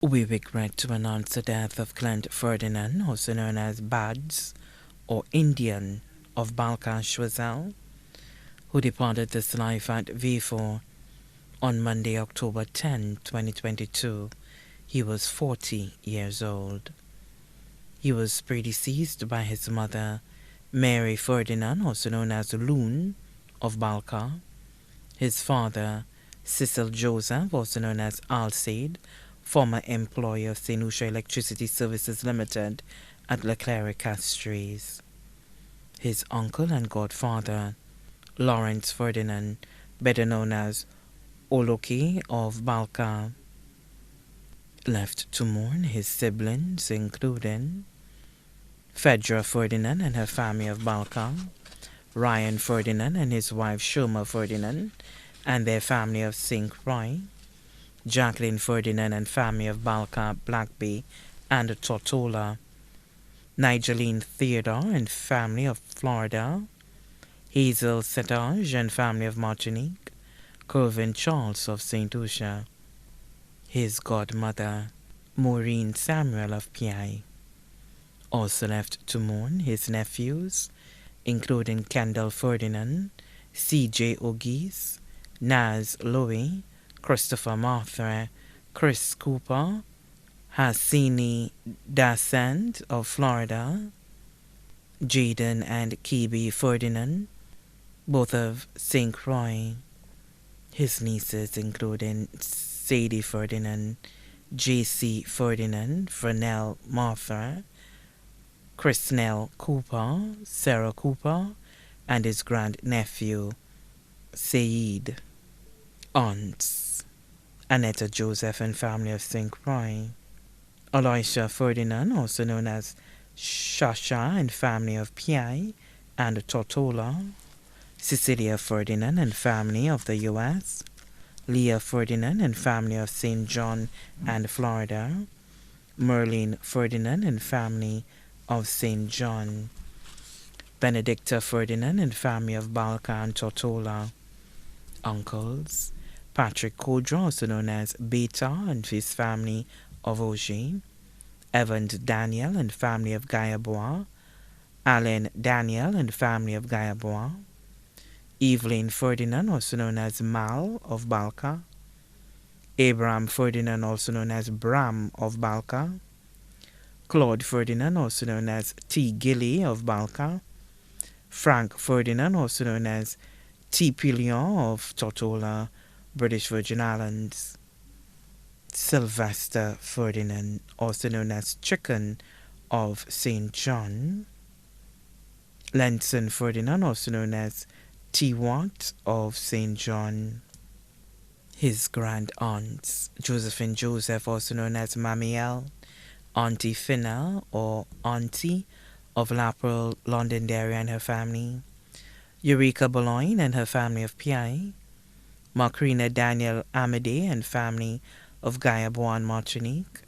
We regret to announce the death of Clent Ferdinand, also known as Bads or Indian of Balkans, who departed this life at V4 on Monday, October 10, 2022. He was 40 years old. He was predeceased by his mother, Mary Ferdinand, also known as Loon of Balka, his father, Cecil Joseph, also known as Alcide, former employee of St. Lucia Electricity Services Limited at Leclerc Castries. His uncle and godfather, Lawrence Ferdinand, better known as Oloki of Balka, left to mourn his siblings, including Fedra Ferdinand and her family of Balka, Ryan Ferdinand and his wife Shoma Ferdinand and their family of St. Croix, Jacqueline Ferdinand and family of Balka, Blackbay, and Tortola, Nigeline Theodore and family of Florida, Hazel Setage and family of Martinique, Kervin Charles of St. Lucia, his godmother, Maureen Samuel of Pi. Also left to mourn his nephews, including Kendall Ferdinand, C.J. Ogis, Naz Louie, Christopher Martha, Chris Cooper, Hassini Dasant of Florida, Jaden and Kibi Ferdinand, both of St. Croix. His nieces including Sadie Ferdinand, J.C. Ferdinand, Fernell Martha, Chrisnell Cooper, Sarah Cooper, and his grandnephew, Saeed. Aunts, Annetta Joseph and family of St. Croix, Elisha Ferdinand, also known as Shasha and family of Pi and Tortola, Cecilia Ferdinand and family of the U.S., Leah Ferdinand and family of St. John and Florida, Merlin Ferdinand and family of St. John, Benedicta Ferdinand and family of Balka and Tortola, uncles, Patrick Kodra, also known as Beta and his family of Auger, Evans Daniel and family of Gayabois, Alan Daniel and family of Gayabois, Evelyn Ferdinand, also known as Mal of Balka, Abraham Ferdinand, also known as Bram of Balka, Claude Ferdinand, also known as T. Gilly of Balka, Frank Ferdinand, also known as T. Pillion of Tortola, British Virgin Islands, Sylvester Ferdinand, also known as Chicken of St. John, Lenson Ferdinand, also known as T. Watt of St. John, his grand aunts, Josephine Joseph, also known as Mamiel, Auntie Finna or Auntie of Laperolle, Londonderry and her family, Eureka Boulogne and her family of Pi, Macrina Daniel Amadei and family of Gayabois and Martinique,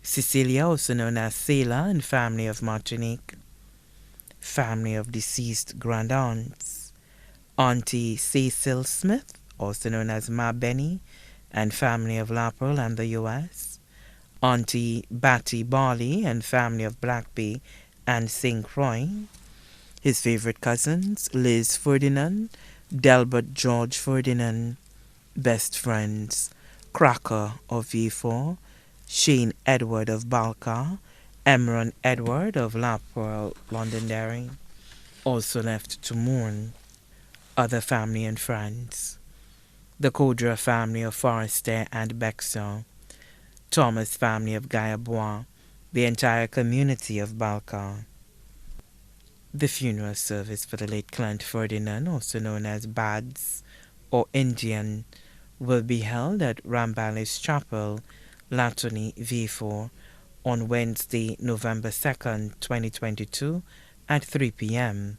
Cecilia, also known as Sela and family of Martinique, family of deceased grand aunts, Auntie Cecil Smith, also known as Ma Benny and family of Laperolle and the U.S., Auntie Batty Barley and family of Blackbay and St. Croix, his favorite cousins, Liz Ferdinand, Delbert George Ferdinand, best friends, Cracker of V4, Shane Edward of Balka, Emron Edward of Laperolle, Londonderry, also left to mourn. Other family and friends, the Kodra family of Forrester and Bexar, Thomas family of Gayabois, the entire community of Balka. The funeral service for the late Clent Ferdinand, also known as Bads or Indian, will be held at Rambalis Chapel, Latony, V4, on Wednesday, November 2nd, 2022 at 3 p.m.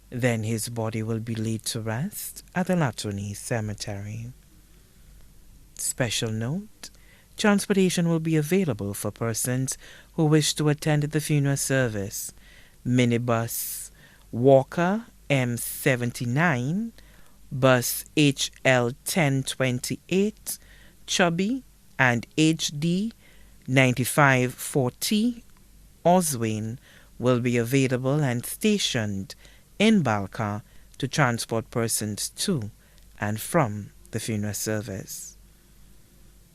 Then his body will be laid to rest at the Latony Cemetery. Special note: transportation will be available for persons who wish to attend the funeral service. Minibus Walker M79, bus HL 1028, Chubby and HD 9540 Oswin will be available and stationed in Balka to transport persons to and from the funeral service.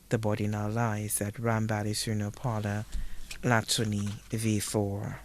The body now lies at Ram Valley Funeral Parlour, Latuni V4.